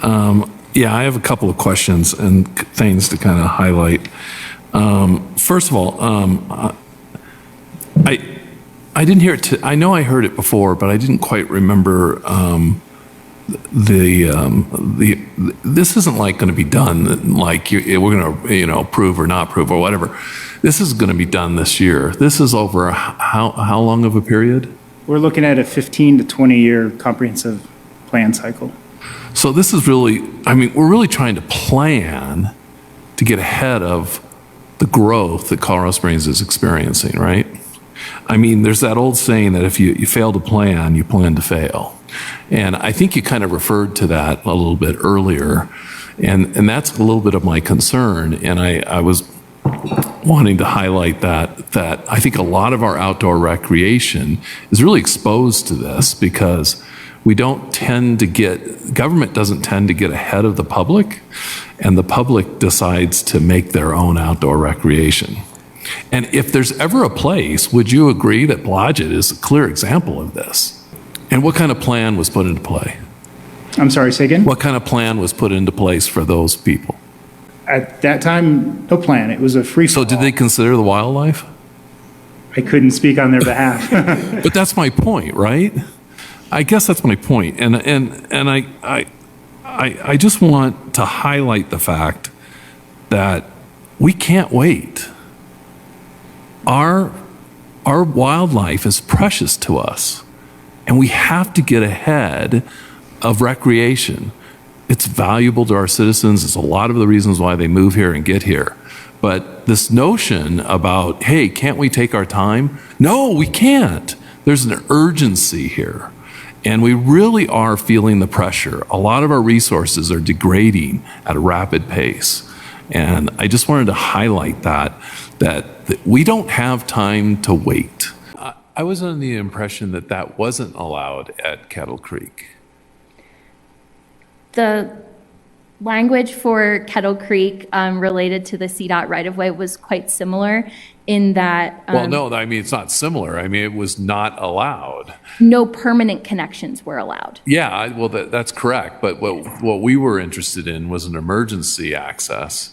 Yeah, I have a couple of questions and things to kind of highlight. First of all, I didn't hear it. I know I heard it before, but I didn't quite remember this isn't like going to be done like we're going to approve or not approve or whatever. This is going to be done this year. This is over how long of a period? We're looking at a 15 to 20 year comprehensive plan cycle. So this is really, we're really trying to plan to get ahead of the growth that Colorado Springs is experiencing, right? There's that old saying that if you fail to plan, you plan to fail. And I think you kind of referred to that a little bit earlier. And that's a little bit of my concern. And I was wanting to highlight that I think a lot of our outdoor recreation is really exposed to this because government doesn't tend to get ahead of the public, and the public decides to make their own outdoor recreation. And if there's ever a place, would you agree that Blodgett is a clear example of this? And what kind of plan was put into play? I'm sorry, say again? What kind of plan was put into place for those people? At that time, no plan. It was a free for all. So did they consider the wildlife? I couldn't speak on their behalf. But that's my point, right? I guess that's my point. And I just want to highlight the fact that we can't wait. Our wildlife is precious to us, and we have to get ahead of recreation. It's valuable to our citizens. It's a lot of the reasons why they move here and get here. But this notion about, hey, can't we take our time? No, we can't. There's an urgency here. And we really are feeling the pressure. A lot of our resources are degrading at a rapid pace. And I just wanted to highlight that we don't have time to wait. I was under the impression that wasn't allowed at Kettle Creek. The language for Kettle Creek related to the CDOT right-of-way was quite similar in that... well, no, it's not similar. It was not allowed. No permanent connections were allowed. Yeah, well, that's correct. But what we were interested in was an emergency access.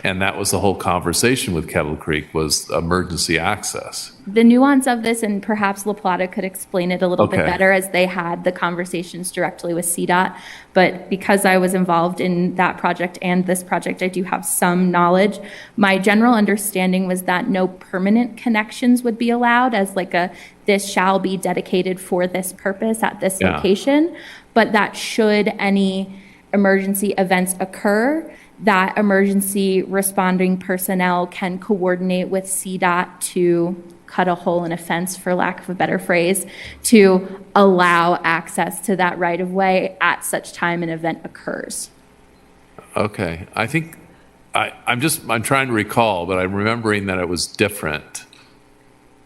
And that was the whole conversation with Kettle Creek, was emergency access. The nuance of this, and perhaps La Plata could explain it a little bit Okay. better as they had the conversations directly with CDOT. But because I was involved in that project and this project, I do have some knowledge. My general understanding was that no permanent connections would be allowed as this shall be dedicated for this purpose at this location. But that should any emergency events occur, that emergency responding personnel can coordinate with CDOT to cut a hole in a fence, for lack of a better phrase, to allow access to that right of way at such time an event occurs. Okay, I think I'm trying to recall, but I'm remembering that it was different,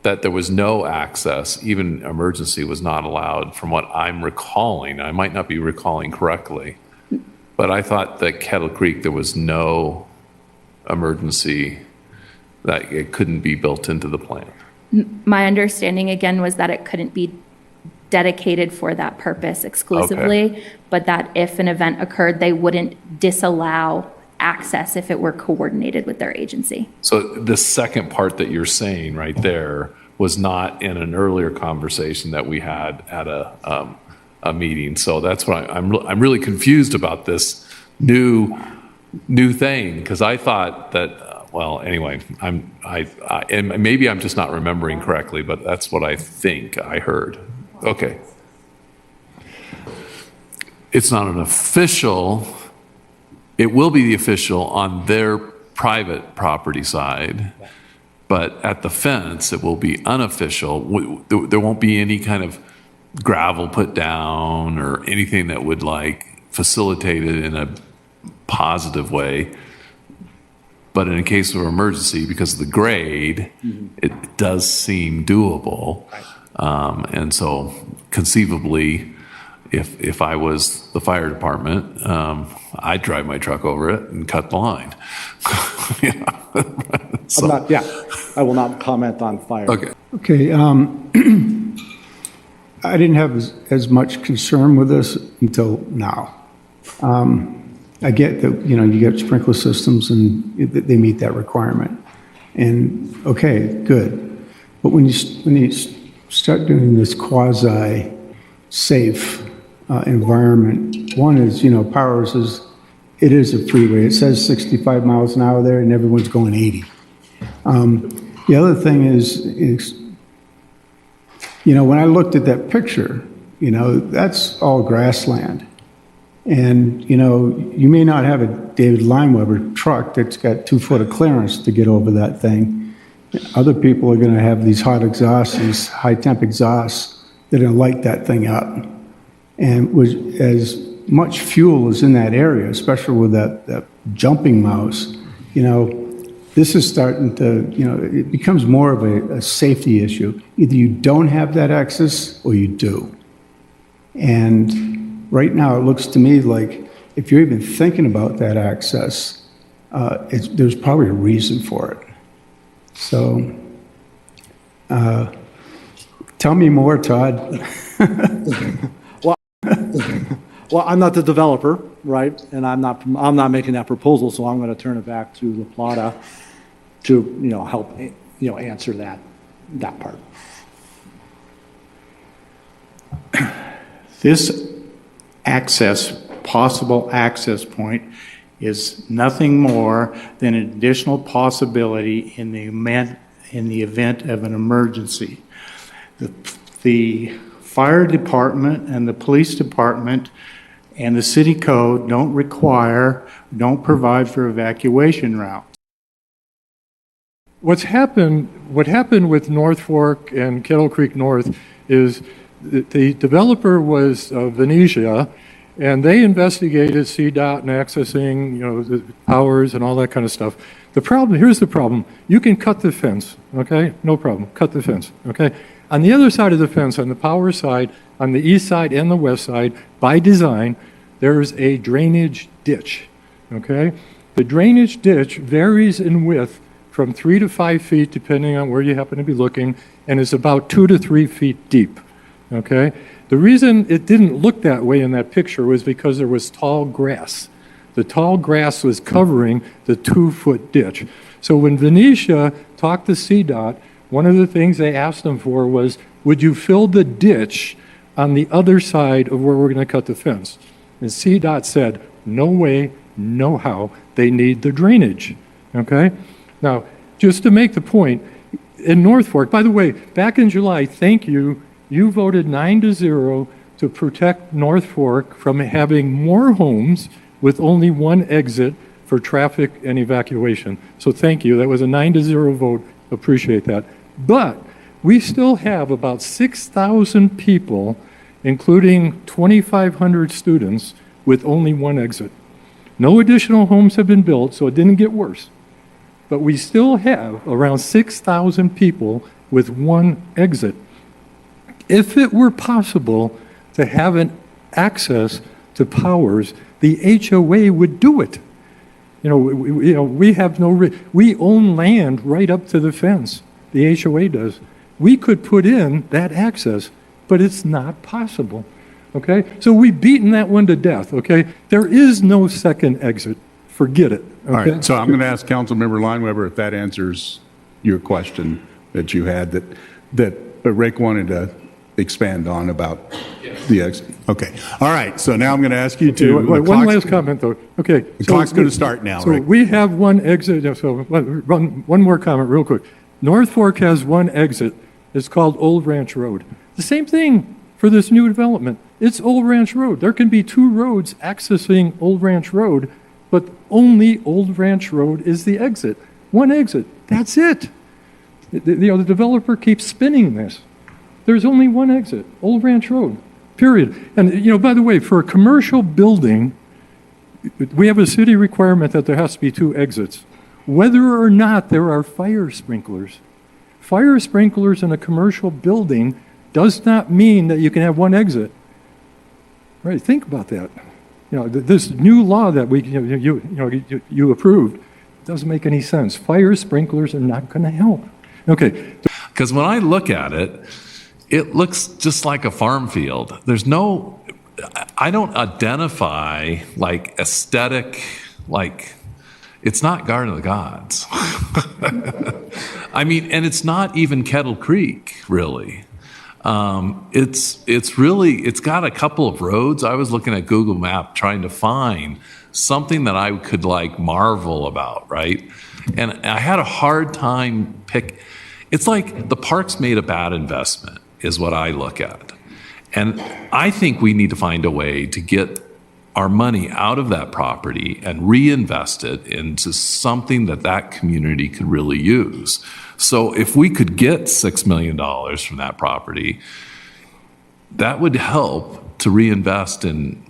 that there was no access, even emergency was not allowed from what I'm recalling. I might not be recalling correctly. But I thought that Kettle Creek, there was no emergency, that it couldn't be built into the plan. My understanding, again, was that it couldn't be dedicated for that purpose exclusively, but that if an event occurred, they wouldn't disallow access if it were coordinated with their agency. So the second part that you're saying right there was not in an earlier conversation that we had at a meeting. So that's what I'm really confused about this new thing, because I thought that, well, anyway, and maybe I'm just not remembering correctly, but that's what I think I heard. Okay. It's not an official, it will be the official on their private property side, but at the fence, it will be unofficial. There won't be any kind of gravel put down or anything that would facilitate it in a positive way. But in a case of emergency, because of the grade, it does seem doable. And so conceivably, if I was the fire department, I'd drive my truck over it and cut the line. So, I will not comment on fire. okay. I didn't have as much concern with this until now. I get that, you get sprinkler systems and they meet that requirement. And, okay, good. But when you start doing this quasi-safe environment, one is, Powers it is a freeway. It says 65 miles an hour there and everyone's going 80. The other thing is, when I looked at that picture, that's all grassland. And, you may not have a David Leinweber truck that's got 2 foot of clearance to get over that thing. Other people are going to have these hot exhausts, these high temp exhausts that are going to light that thing up. And with as much fuel is in that area, especially with that jumping mouse, this is starting to, it becomes more of a safety issue. Either you don't have that access or you do. And right now, it looks to me like if you're even thinking about that access, there's probably a reason for it. So, tell me more, Todd. Well, I'm not the developer, right? And I'm not making that proposal, so I'm going to turn it back to La Plata to, help, answer that part. This possible access point is nothing more than an additional possibility in the event of an emergency. The fire department and the police department and the city code don't provide for evacuation routes. What happened with North Fork and Kettle Creek North is the developer was Venetia, and they investigated CDOT and accessing, the powers and all that kind of stuff. Here's the problem. You can cut the fence, okay? No problem. Cut the fence, okay? On the other side of the fence, on the power side, on the east side and the west side, by design, there's a drainage ditch, okay? The drainage ditch varies in width from 3 to 5 feet, depending on where you happen to be looking, and is about 2 to 3 feet deep, okay? The reason it didn't look that way in that picture was because there was tall grass. The tall grass was covering the 2-foot ditch. So when Venetia talked to CDOT, one of the things they asked them for was, would you fill the ditch on the other side of where we're going to cut the fence? And CDOT said, no way, no how, they need the drainage, okay? Now, just to make the point, in North Fork, by the way, back in July, thank you, you voted 9-0 to protect North Fork from having more homes with only one exit for traffic and evacuation. So thank you, that was a 9-0 vote, appreciate that. But we still have about 6,000 people, including 2,500 students, with only one exit. No additional homes have been built, so it didn't get worse. But we still have around 6,000 people with one exit. If it were possible to have an access to powers, the HOA would do it. We have we own land right up to the fence. The HOA does. We could put in that access, but it's not possible, okay? So we've beaten that one to death, okay? There is no second exit. Forget it, okay? All right, so I'm going to ask Councilmember Leinweber if that answers your question that you had that Rick wanted to expand on about the exit. Okay, all right, so now I'm going to ask you to... One last comment, though. Okay. The clock's going to start now, So Rick. we have one exit, so one more comment real quick. North Fork has one exit. It's called Old Ranch Road. The same thing for this new development. It's Old Ranch Road. There can be 2 roads accessing Old Ranch Road, but only Old Ranch Road is the exit. One exit. That's it. The developer keeps spinning this. There's only one exit, Old Ranch Road, period. And, by the way, for a commercial building, we have a city requirement that there has to be 2 exits, whether or not there are fire sprinklers. Fire sprinklers in a commercial building does not mean that you can have one exit. Right? Think about that. This new law that you approved doesn't make any sense. Fire sprinklers are not going to help. Okay. Because when I look at it, it looks just like a farm field. There's no I don't identify like aesthetic, like it's not Garden of the Gods. I mean, and it's not even Kettle Creek, really. It's really, it's got a couple of roads. I was looking at Google Map trying to find something that I could like marvel about, right? And I had a hard time it's like the park's made a bad investment is what I look at. And I think we need to find a way to get our money out of that property and reinvest it into something that that community could really use. So if we could get $6 million from that property, that would help to reinvest in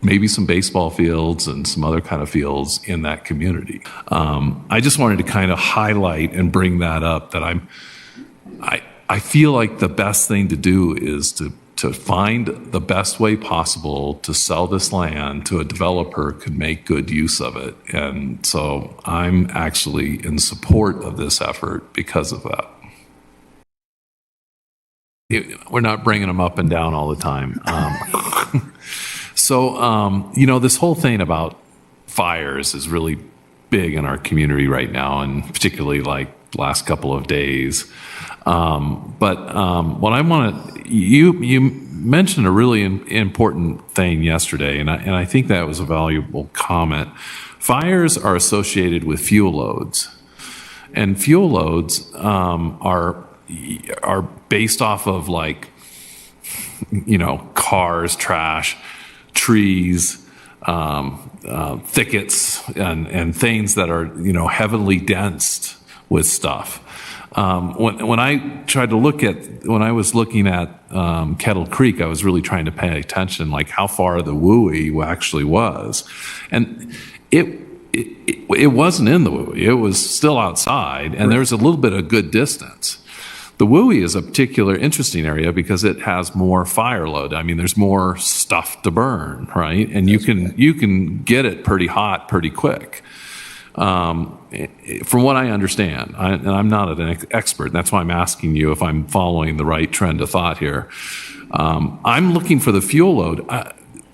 maybe some baseball fields and some other kind of fields in that community. I just wanted to kind of highlight and bring that up, that I feel like the best thing to do is to find the best way possible to sell this land to a developer who could make good use of it. And so I'm actually in support of this effort because of that. We're not bringing them up and down all the time. This whole thing about fires is really big in our community right now, and particularly like the last couple of days. What I want to, you mentioned a really important thing yesterday, and I think that was a valuable comment. Fires are associated with fuel loads, and fuel loads are based off of like, cars, trash, trees, thickets, and things that are heavily dense with stuff. When I was looking at Kettle Creek, I was really trying to pay attention, like how far the WUI actually was, and it wasn't in the WUI. It was still outside, and there's a little bit of good distance. The WUI is a particular interesting area because it has more fire load. I mean, there's more stuff to burn, right? And you can get it pretty hot pretty quick. From what I understand, and I'm not an expert, that's why I'm asking you if I'm following the right trend of thought here. I'm looking for the fuel load.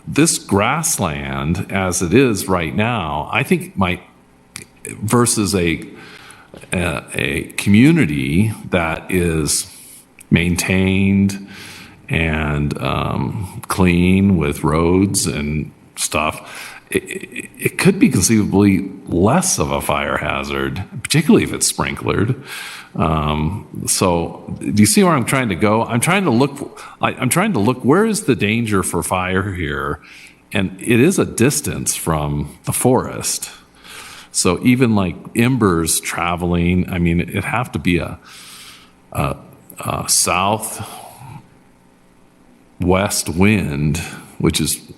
This grassland, as it is right now, I think versus a community that is maintained and clean with roads and stuff, it could be conceivably less of a fire hazard, particularly if it's sprinklered. So do you see where I'm trying to go? I'm trying to look, where is the danger for fire here? And it is a distance from the forest. So even like embers traveling, I mean, it'd have to be a southwest wind, which is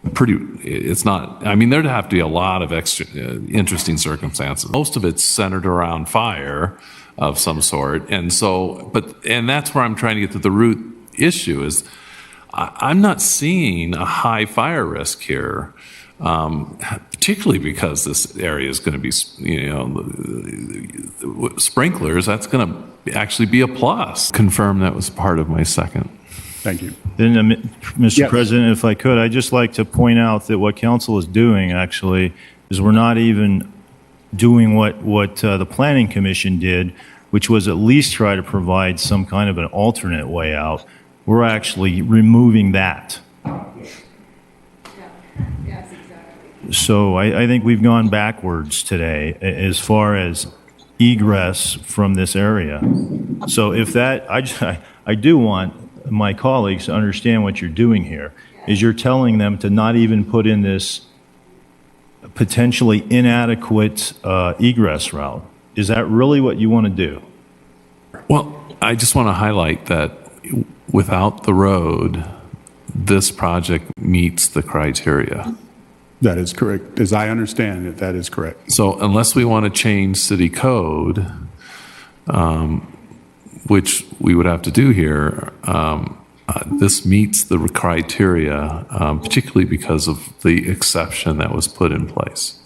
it's not, I mean, there'd have to be a lot of extra interesting circumstances. Most of it's centered around fire of some sort. And so, and that's where I'm trying to get to the root issue is I'm not seeing a high fire risk here. Particularly because this area is going to be, sprinklers, that's going to actually be a plus. Confirm that was part of my second. Thank you. Then, Mr. Yeah. President, if I could, I'd just like to point out that what council is doing actually is we're not even doing what the Planning Commission did, which was at least try to provide some kind of an alternate way out. We're actually removing that. So I think we've gone backwards today as far as egress from this area. So if that, I do want my colleagues to understand what you're doing here, is you're telling them to not even put in this potentially inadequate egress route. Is that really what you want to do? Well, I just want to highlight that without the road, this project meets the criteria. That is correct. As I understand it, that is correct. So unless we want to change city code, which we would have to do here, this meets the criteria, particularly because of the exception that was put in place.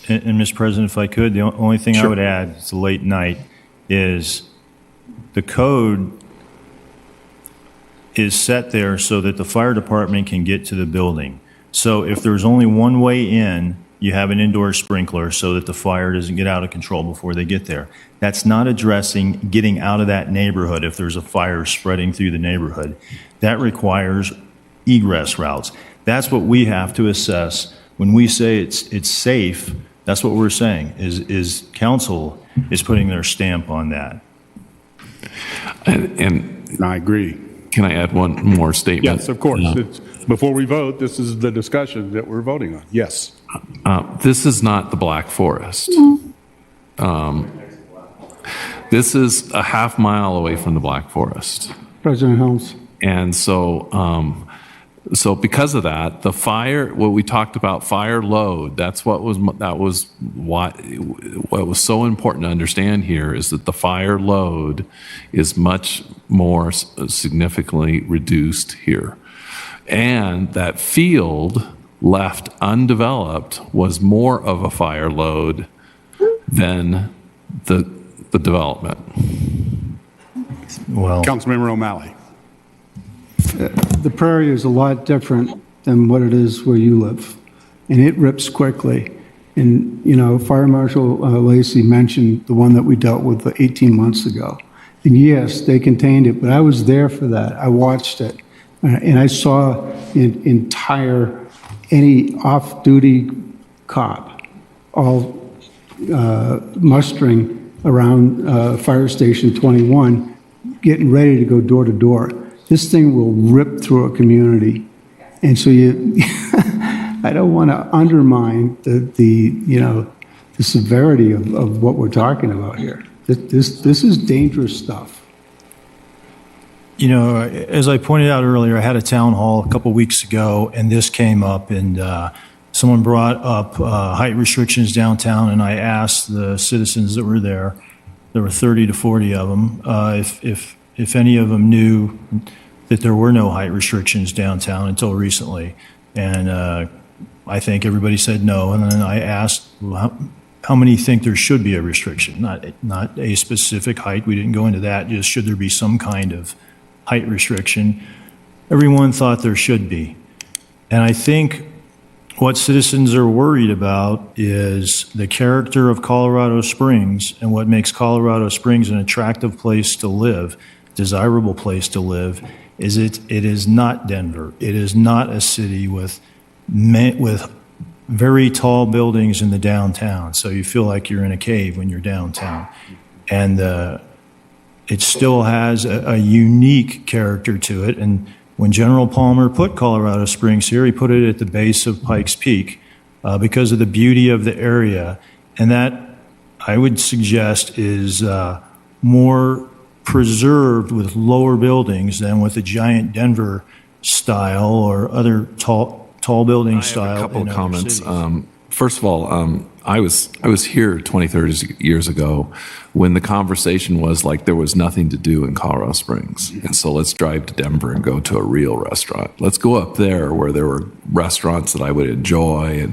And Mr. President, if I could, the only thing I would add, it's a late night, is the code is set there so that the fire department can get to the building. So if there's only one way in, you have an indoor sprinkler so that the fire doesn't get out of control before they get there. That's not addressing getting out of that neighborhood if there's a fire spreading through the neighborhood. That requires egress routes. That's what we have to assess. When we say it's safe, that's what we're saying, is council is putting their stamp on that. And I agree. can I add one more statement? Yes, of course. Before we vote, this is the discussion that we're voting on. Yes. This is not the Black Forest. This is a half mile away from the Black Forest. President Helms. And so, so because of that, the fire, what we talked about, fire load, what was so important to understand here is that the fire load is much more significantly reduced here. And that field left undeveloped was more of a fire load than the development. Well, Councilmember O'Malley. The prairie is a lot different than what it is where you live, and it rips quickly. And, you know, Fire Marshal Lacey mentioned the one that we dealt with 18 months ago. And yes, they contained it, but I was there for that. I watched it. And I saw any off-duty cop all mustering around Fire Station 21, getting ready to go door to door. This thing will rip through a community. And so I don't want to undermine the severity of what we're talking about here. This is dangerous stuff. you know, as I pointed out earlier, I had a town hall a couple weeks ago, and this came up, and someone brought up height restrictions downtown, and I asked the citizens that were there were 30 to 40 of them, if any of them knew that there were no height restrictions downtown until recently. And I think everybody said no. And then I asked, well, how many think there should be a restriction? Not a specific height. We didn't go into that. Just should there be some kind of height restriction? Everyone thought there should be. And I think what citizens are worried about is the character of Colorado Springs, and what makes Colorado Springs an attractive place to live, desirable place to live, is it is not Denver. It is not a city with very tall buildings in the downtown, so you feel like you're in a cave when you're downtown. And it still has a unique character to it. And when General Palmer put Colorado Springs here, he put it at the base of Pikes Peak because of the beauty of the area. And that, I would suggest, is more preserved with lower buildings than with a giant Denver style or other tall building style. I have a couple in of other comments. cities. First of all, I was here 20, 30 years ago when the conversation was like there was nothing to do in Colorado Springs. And so let's drive to Denver and go to a real restaurant. Let's go up there where there were restaurants that I would enjoy,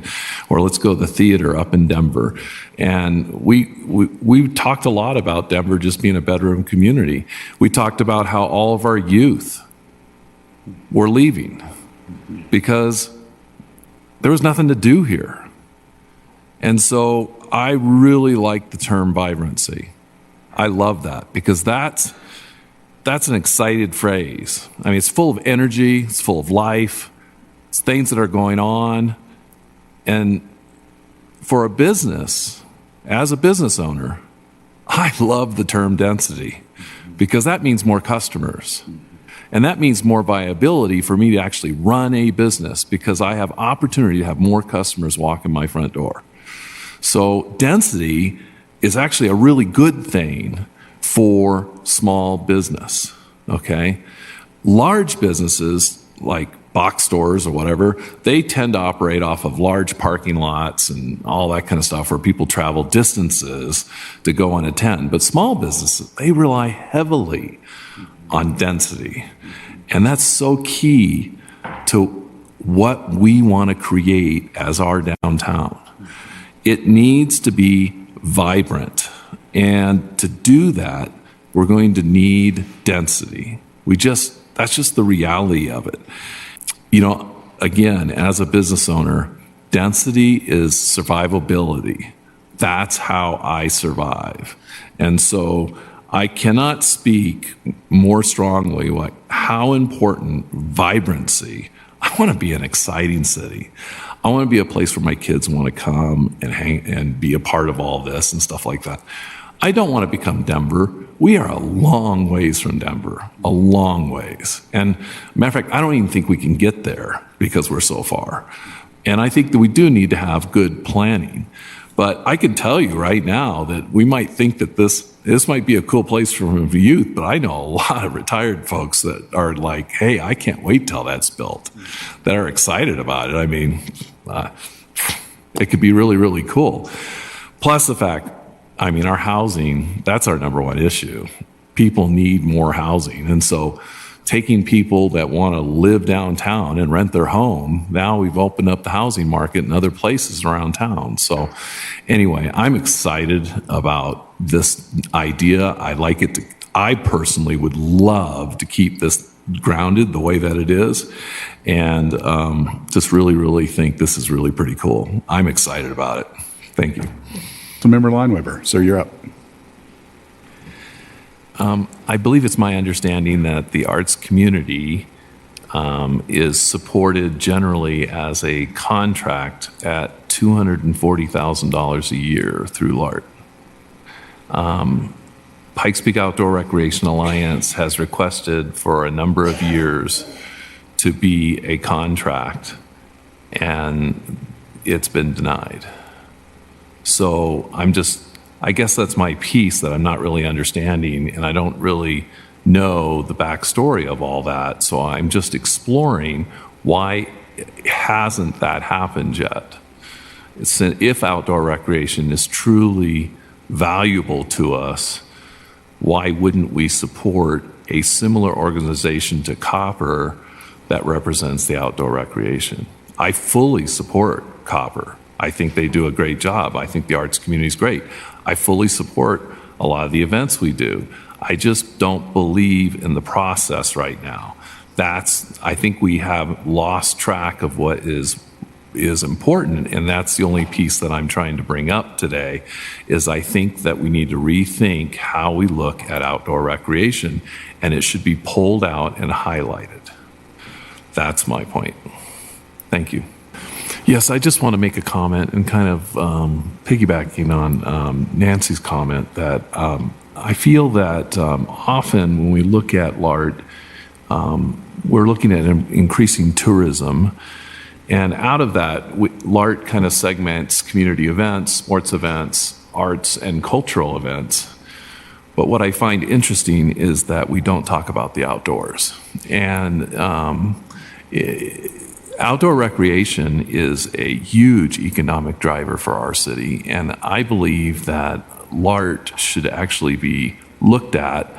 or let's go to the theater up in Denver. And we talked a lot about Denver just being a bedroom community. We talked about how all of our youth were leaving because there was nothing to do here. And so I really like the term vibrancy. I love that because that's an excited phrase. I mean, it's full of energy, it's full of life, it's things that are going on. And for a business, as a business owner, I love the term density because that means more customers. And that means more viability for me to actually run a business because I have opportunity to have more customers walk in my front door. So density is actually a really good thing for small business, okay? Large businesses like box stores or whatever, they tend to operate off of large parking lots and all that kind of stuff where people travel distances to go and attend. But small businesses, they rely heavily on density. And that's so key to what we want to create as our downtown. It needs to be vibrant. And to do that, we're going to need density. That's just the reality of it. You know, again, as a business owner, density is survivability. That's how I survive. And so I cannot speak more strongly like how important vibrancy. I want to be an exciting city. I want to be a place where my kids want to come and hang and be a part of all this and stuff like that. I don't want to become Denver. We are a long ways from Denver, a long ways. And matter of fact, I don't even think we can get there because we're so far. And I think that we do need to have good planning. But I can tell you right now that we might think that this might be a cool place for youth, but I know a lot of retired folks that are like, hey, I can't wait till that's built, that are excited about it. I mean, it could be really, really cool. Plus the fact, I mean, our housing, that's our number one issue. People need more housing. And so taking people that want to live downtown and rent their home, now we've opened up the housing market in other places around town. So anyway, I'm excited about this idea. I like it. I personally would love to keep this grounded the way that it is. And just really, really think this is really pretty cool. I'm excited about it. Thank you. So Member Leinweber, sir, you're up. I believe it's my understanding that the arts community is supported generally as a contract at $240,000 a year through LART. Pikes Peak Outdoor Recreation Alliance has requested for a number of years to be a contract, and it's been denied. So I guess that's my piece that I'm not really understanding, and I don't really know the backstory of all that. So I'm just exploring why hasn't that happened yet? If outdoor recreation is truly valuable to us, why wouldn't we support a similar organization to Copper that represents the outdoor recreation? I fully support Copper. I think they do a great job. I think the arts community is great. I fully support a lot of the events we do. I just don't believe in the process right now. I think we have lost track of what is important, and that's the only piece that I'm trying to bring up today, is I think that we need to rethink how we look at outdoor recreation, and it should be pulled out and highlighted. That's my point. Thank you. Yes, I just want to make a comment and kind of piggybacking on Nancy's comment that I feel that often when we look at LART, we're looking at increasing tourism. And out of that, LART kind of segments community events, sports events, arts, and cultural events. But what I find interesting is that we don't talk about the outdoors. And outdoor recreation is a huge economic driver for our city, and I believe that LART should actually be looked at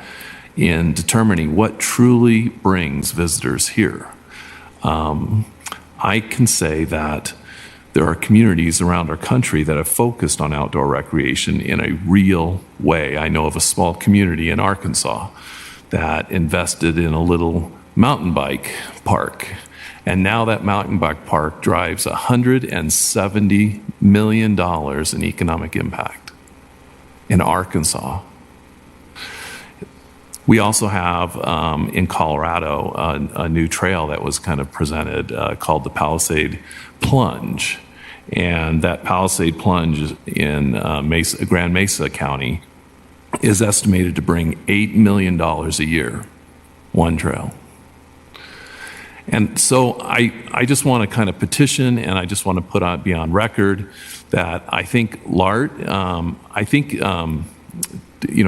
in determining what truly brings visitors here. I can say that there are communities around our country that have focused on outdoor recreation in a real way. I know of a small community in Arkansas that invested in a little mountain bike park. And now that mountain bike park drives $170 million in economic impact in Arkansas. We also have in Colorado a new trail that was kind of presented called the Palisade Plunge. And that Palisade Plunge in Grand Mesa County is estimated to bring $8 million a year, one trail. And so I just want to kind of petition, and I just want to be on record that I think LART,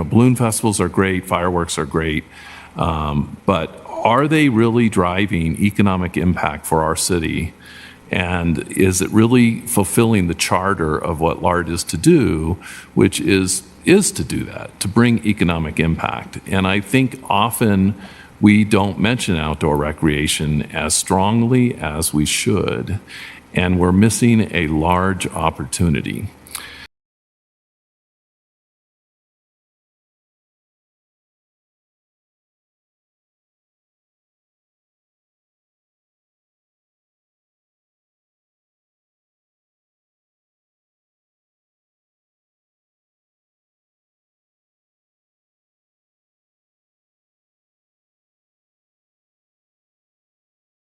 balloon festivals are great, fireworks are great, but are they really driving economic impact for our city? And is it really fulfilling the charter of what LART is to do, which is to do that, to bring economic impact? And I think often we don't mention outdoor recreation as strongly as we should, and we're missing a large opportunity.